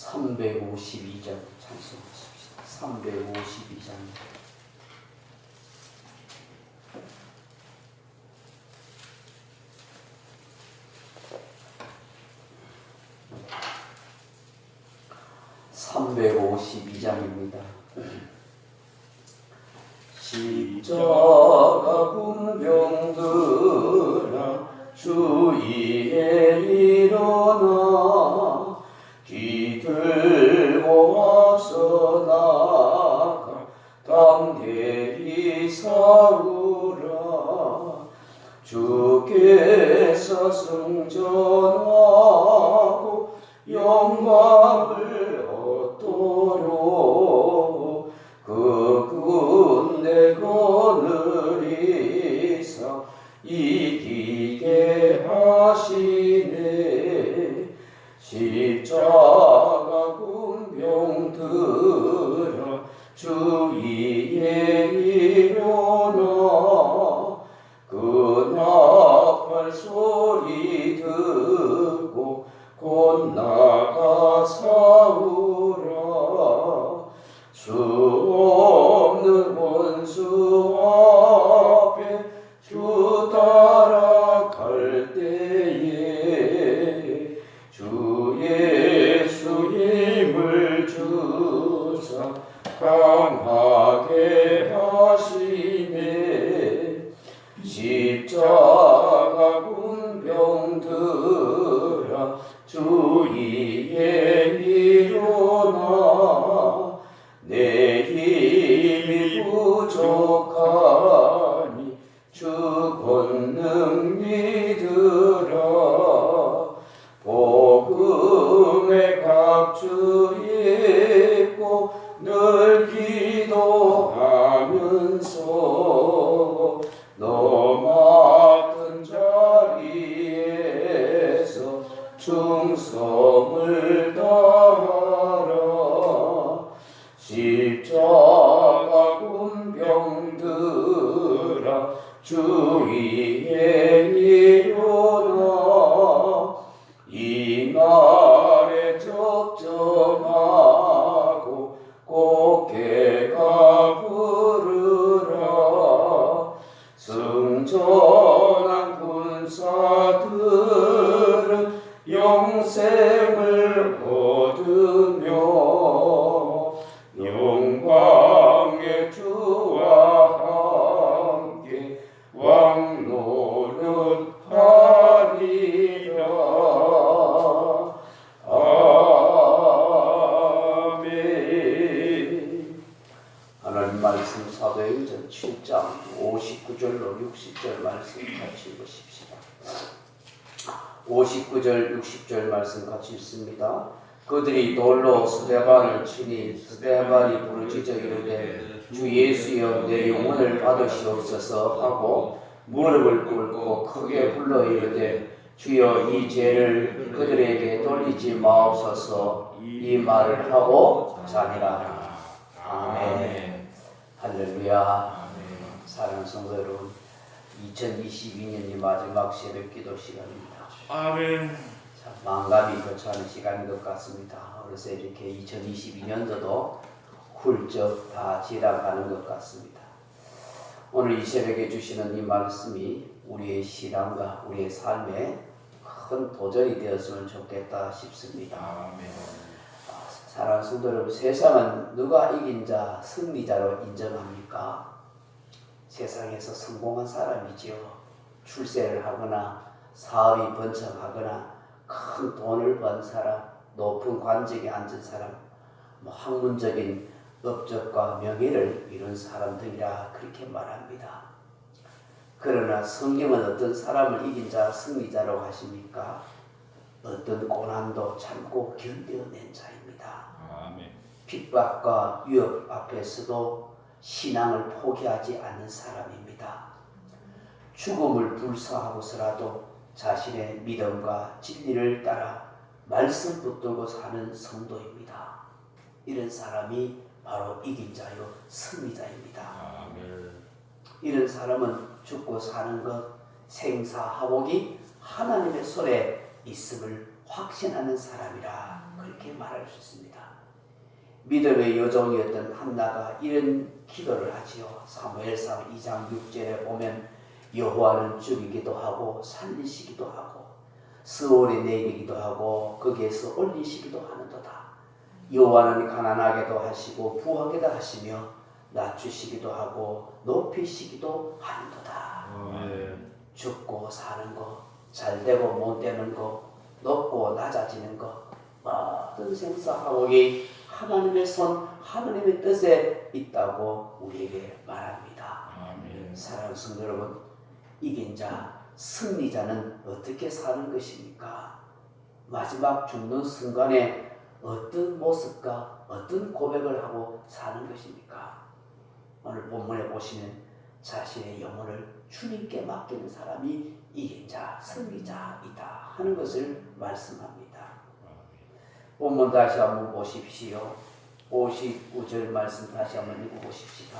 352장 찬송하십시다. 352장. (352장입니다) 십자가 군병들아 주위에 일어나 기들고 앞서 나가 담대히 싸우라. 주께서 승전하고 영광을 얻도록 그 군대 거느리사 이기게 하시네. 십자가 군병들아 주위에 일어나 그 나팔 소리 듣고 곧 나가 싸우라. 수 없는 원수 앞에 주 따라갈 때에 주 예수 힘을 주사 강하게 하시네. 십자가 군병들아 주위에 일어나 내 힘이 부족하니 주 권능 믿으라. 복음의 각주 있고 늘 기도하면서 너 맡은 자리에서 충성을 다하라. 십자가 군병들아 주위에 일어나 이 날에 적점하고 꽃게가 부르라. 승전한 군사들은 영생을 얻으며 영광의 주와 함께 왕노릇하리라. 아멘. 하나님 말씀 사도행전 7장 59절로 60절 말씀 같이 읽으십시다. 59절 60절 말씀 같이 읽습니다. 그들이 돌로 스데반을 치니 스데반이 부르짖어 이르되 주 예수여 내 영혼을 받으시옵소서 하고 무릎을 꿇고 크게 불러 이르되 주여 이 죄를 그들에게 돌리지 마옵소서. 이 말을 하고 자니라. 아멘. 할렐루야. 아멘. 사랑하는 성도 여러분, 2022년이 마지막 새벽기도 시간입니다. 아멘. 자, 만감이 거쳐하는 시간인 것 같습니다. 그래서 이렇게 2022년도도 훌쩍 다 지나가는 것 같습니다. 오늘 이 새벽에 주시는 이 말씀이 우리의 신앙과 우리의 삶에 큰 도전이 되었으면 좋겠다 싶습니다. 아멘. 사랑하는 성도 여러분, 세상은 누가 이긴 자, 승리자로 인정합니까? 세상에서 성공한 사람이지요. 출세를 하거나 사업이 번창하거나 큰 돈을 번 사람, 높은 관직에 앉은 사람, 학문적인 업적과 명예를 이룬 사람들이라 그렇게 말합니다. 그러나 성경은 어떤 사람을 이긴 자, 승리자라고 하십니까? 어떤 고난도 참고 견뎌낸 자입니다. 아멘. 핍박과 위협 앞에서도 신앙을 포기하지 않는 사람입니다. 죽음을 불사하고서라도 자신의 믿음과 진리를 따라 말씀 붙들고 사는 성도입니다. 이런 사람이 바로 이긴 자요 승리자입니다. 아멘. 이런 사람은 죽고 사는 것, 생사화복이 하나님의 손에 있음을 확신하는 사람이라 그렇게 말할 수 있습니다. 믿음의 여종이었던 한나가 이런 기도를 하지요. 사무엘상 2장 6절에 보면 여호와는 죽이기도 하고 살리시기도 하고 스올에 내리기도 하고 거기에서 올리시기도 하는도다. 여호와는 가난하게도 하시고 부하게도 하시며 낮추시기도 하고 높이시기도 하는도다. 죽고 사는 거, 잘되고 못되는 거, 높고 낮아지는 거, 모든 생사하오이 하나님의 손, 하나님의 뜻에 있다고 우리에게 말합니다. 사랑하는 성도 여러분, 이긴 자, 승리자는 어떻게 사는 것입니까? 마지막 죽는 순간에 어떤 모습과 어떤 고백을 하고 사는 것입니까? 오늘 본문에 보시면 자신의 영혼을 주님께 맡기는 사람이 이긴 자, 승리자이다 하는 것을 말씀합니다. 본문 다시 한번 보십시오. 59절 말씀 다시 한번 읽어보십시다.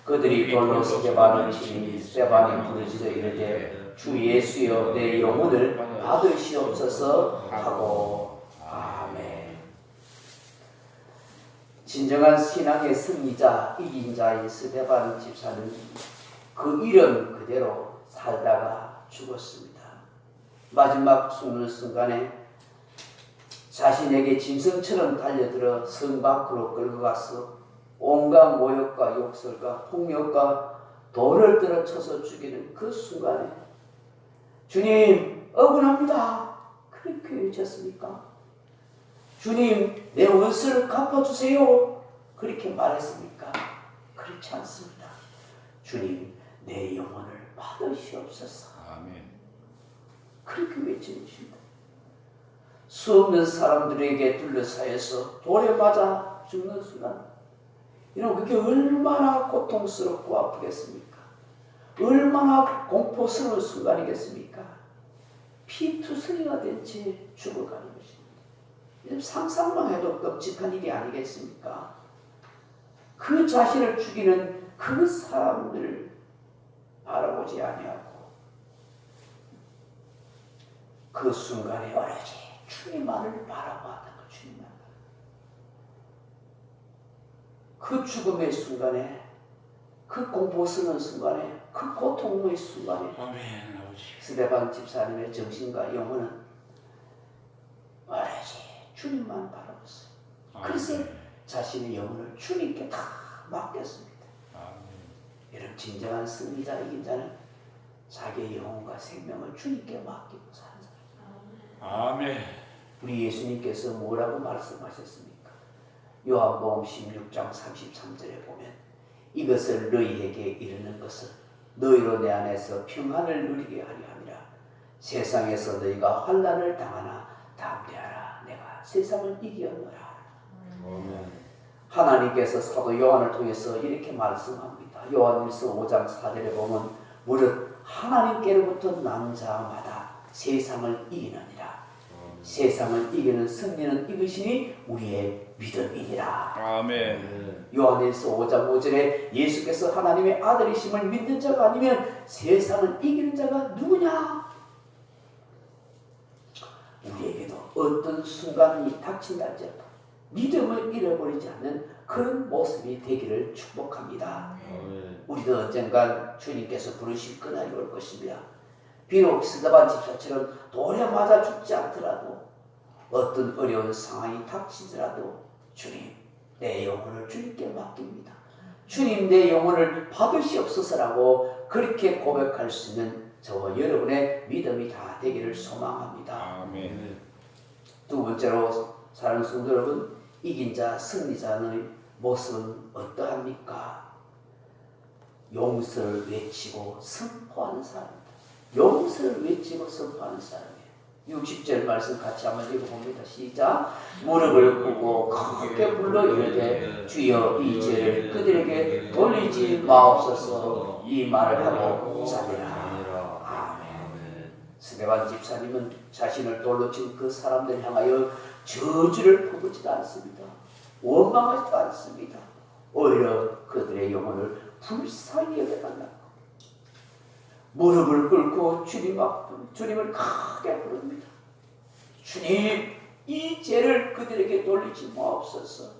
그들이 돌로 스데반을 치니 스데반이 부르짖어 이르되 주 예수여 내 영혼을 받으시옵소서 하고 아멘. 진정한 신앙의 승리자 이긴 자인 스데반 집사는 그 이름 그대로 살다가 죽었습니다. 마지막 죽는 순간에 자신에게 짐승처럼 달려들어 성 밖으로 끌고 가서 온갖 모욕과 욕설과 폭력과 돌을 들어 쳐서 죽이는 그 순간에 주님 억울합니다. 그렇게 외쳤습니까? 주님 내 원수를 갚아주세요. 그렇게 말했습니까? 그렇지 않습니다. 주님 내 영혼을 받으시옵소서. 아멘. 그렇게 외치는 것입니다. 수없는 사람들에게 둘러싸여서 돌에 맞아 죽는 순간 이런 그게 얼마나 고통스럽고 아프겠습니까? 얼마나 공포스러운 순간이겠습니까? 피투성이가 된 채 죽어가는 것입니다. 상상만 해도 끔찍한 일이 아니겠습니까? 그 자신을 죽이는 그 사람들을 바라보지 아니하고 그 순간에 오로지 주님만을 바라봤던 것, 주님만. 그 죽음의 순간에, 그 공포스러운 순간에, 그 고통의 순간에 스데반 집사님의 정신과 영혼은 오로지 주님만 바라봤어요. 그래서 자신의 영혼을 주님께 다 맡겼습니다. 여러분, 진정한 승리자 이긴 자는 자기의 영혼과 생명을 주님께 맡기고 사는 사람. 아멘. 우리 예수님께서 뭐라고 말씀하셨습니까? 요한복음 16장 33절에 보면 이것을 너희에게 이르는 것은 너희로 내 안에서 평안을 누리게 하려 함이라. 세상에서 너희가 환난을 당하나 담대하라. 내가 세상을 이기었노라. 하나님께서 사도 요한을 통해서 이렇게 말씀합니다. 요한일서 5장 4절에 보면 무릇 하나님께로부터 난 자마다 세상을 이기느니라. 세상을 이기는 승리는 이것이니 우리의 믿음이니라. 아멘. 요한일서 5장 5절에 예수께서 하나님의 아들이심을 믿는 자가 아니면 세상을 이기는 자가 누구냐? 우리에게도 어떤 순간이 닥친다 할지라도 믿음을 잃어버리지 않는 그런 모습이 되기를 축복합니다. 우리도 언젠간 주님께서 부르실 그날이 올 것입니다. 비록 스데반 집사처럼 돌에 맞아 죽지 않더라도 어떤 어려운 상황이 닥치더라도 주님 내 영혼을 주님께 맡깁니다. 주님 내 영혼을 받으시옵소서라고 그렇게 고백할 수 있는 저와 여러분의 믿음이 다 되기를 소망합니다. 아멘. 두 번째로 사랑하는 성도 여러분, 이긴 자 승리자의 모습은 어떠합니까? 용서를 외치고 선포하는 사람입니다. 용서를 외치고 선포하는 사람이에요. 60절 말씀 같이 한번 읽어봅니다. 시작. 무릎을 꿇고 크게 불러 이르되 주여 이 죄를 그들에게 돌리지 마옵소서. 이 말을 하고 자리라. 아멘. 스데반 집사님은 자신을 돌로 친 그 사람들 향하여 저주를 퍼붓지도 않습니다. 원망하지도 않습니다. 오히려 그들의 영혼을 불쌍히 여겨달라고 무릎을 꿇고 주님을 크게 부릅니다. 주님, 이 죄를 그들에게 돌리지 마옵소서.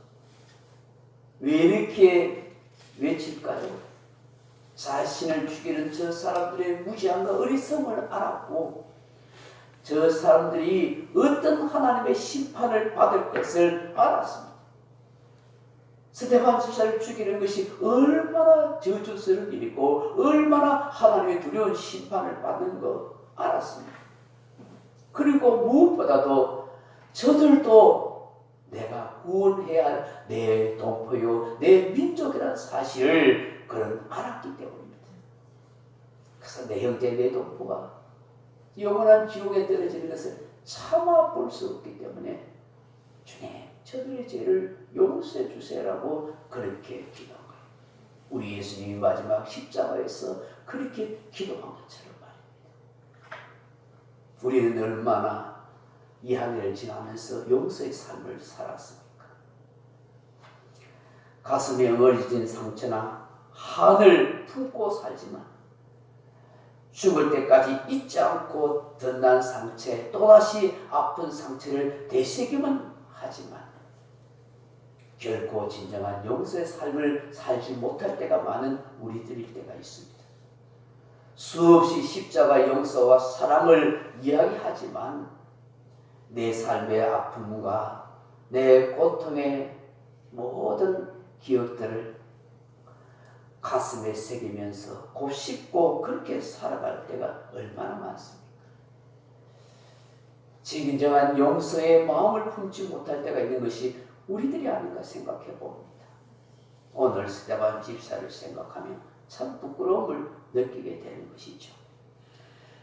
왜 이렇게 외칠까요? 자신을 죽이는 저 사람들의 무지함과 어리석음을 알았고 저 사람들이 어떤 하나님의 심판을 받을 것을 알았습니다. 스데반 집사를 죽이는 것이 얼마나 저주스러운 일이고 얼마나 하나님의 두려운 심판을 받는 거 알았습니다. 그리고 무엇보다도 저들도 내가 구원해야 할 내 동포요 내 민족이라는 사실을 그런 알았기 때문입니다. 그래서 내 형제 내 동포가 영원한 지옥에 떨어지는 것을 참아 볼 수 없기 때문에 주님 저들의 죄를 용서해 주세요라고 그렇게 기도한 거예요. 우리 예수님이 마지막 십자가에서 그렇게 기도한 것처럼 말입니다. 우리는 얼마나 이 한 해를 지나면서 용서의 삶을 살았습니까? 가슴에 엉어진 상처나 한을 품고 살지만 죽을 때까지 잊지 않고 덧난 상처에 또다시 아픈 상처를 되새기만 하지만 결코 진정한 용서의 삶을 살지 못할 때가 많은 우리들일 때가 있습니다. 수없이 십자가 용서와 사랑을 이야기하지만 내 삶의 아픔과 내 고통의 모든 기억들을 가슴에 새기면서 곱씹고 그렇게 살아갈 때가 얼마나 많습니까? 진정한 용서의 마음을 품지 못할 때가 있는 것이 우리들이 아닌가 생각해 봅니다. 오늘 스데반 집사를 생각하면 참 부끄러움을 느끼게 되는 것이죠.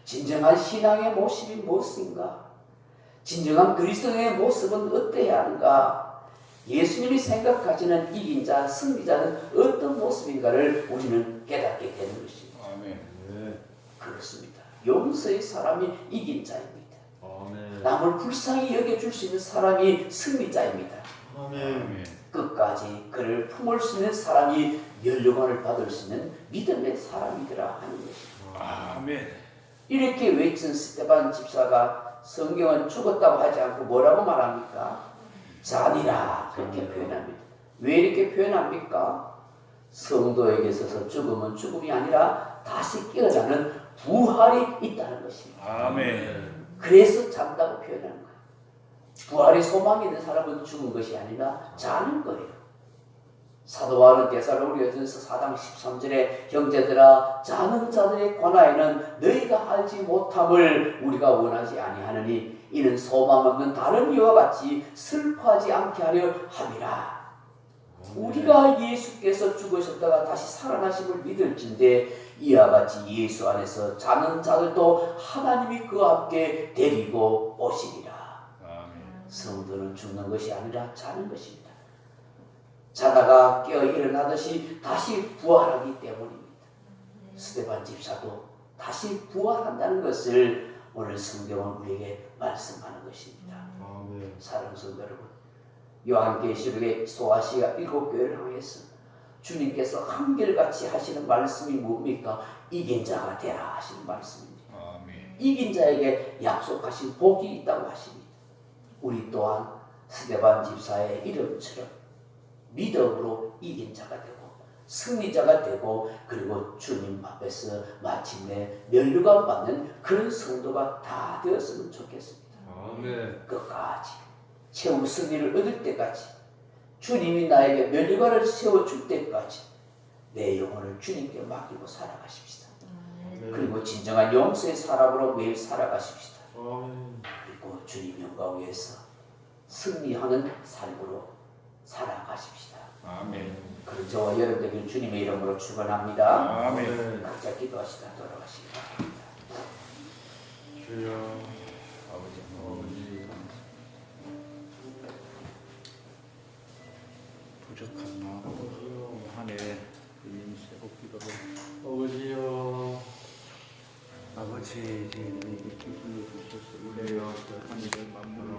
진정한 신앙의 모습이 무엇인가? 진정한 그리스도의 모습은 어떠해야 하는가? 예수님이 생각하시는 이긴 자, 승리자는 어떤 모습인가를 우리는 깨닫게 되는 것입니다. 아멘. 그렇습니다. 용서의 사람이 이긴 자입니다. 아멘. 남을 불쌍히 여겨줄 수 있는 사람이 승리자입니다. 아멘. 끝까지 그를 품을 수 있는 사람이 면류관을 받을 수 있는 믿음의 사람이더라 하는 것입니다. 아멘. 이렇게 외친 스데반 집사가 성경은 죽었다고 하지 않고 뭐라고 말합니까? 잔이라 그렇게 표현합니다. 왜 이렇게 표현합니까? 성도에게 있어서 죽음은 죽음이 아니라 다시 깨어나는 부활이 있다는 것입니다. 아멘. 그래서 잔다고 표현하는 거예요. 부활의 소망이 있는 사람은 죽은 것이 아니라 자는 거예요. 사도 바울은 데살로니가전서 4장 13절에 형제들아 자는 자들의 관하에는 너희가 알지 못함을 우리가 원하지 아니하느니 이는 소망 없는 다른 이와 같이 슬퍼하지 않게 하려 함이라. 우리가 예수께서 죽으셨다가 다시 살아나심을 믿을진데 이와 같이 예수 안에서 자는 자들도 하나님이 그와 함께 데리고 오시리라. 성도는 죽는 것이 아니라 자는 것입니다. 자다가 깨어 일어나듯이 다시 부활하기 때문입니다. 스데반 집사도 다시 부활한다는 것을 오늘 성경은 우리에게 말씀하는 것입니다. 아멘. 사랑하는 성도 여러분, 요한계시록의 소아시아 7교회를 향해서 주님께서 한결같이 하시는 말씀이 뭡니까? 이긴 자가 되라 하시는 말씀입니다. 아멘. 이긴 자에게 약속하신 복이 있다고 하십니다. 우리 또한 스데반 집사의 이름처럼 믿음으로 이긴 자가 되고 승리자가 되고 그리고 주님 앞에서 마침내 면류관 받는 그런 성도가 다 되었으면 좋겠습니다. 아멘. 끝까지 최후 승리를 얻을 때까지 주님이 나에게 면류관을 세워줄 때까지 내 영혼을 주님께 맡기고 살아가십시다. 그리고 진정한 용서의 사람으로 매일 살아가십시다. 그리고 주님 영광 위해서 승리하는 삶으로 살아가십시다. 아멘. 그런 저와 여러분에게 주님의 이름으로 축원합니다. 아멘. 각자 기도하시다 돌아가시기 바랍니다. 주여 아버지 부족한 마음 한해 새롭 기도를 아버지여 아버지 저희에게 기쁨을 주셔서 우리여 한 일을 만물어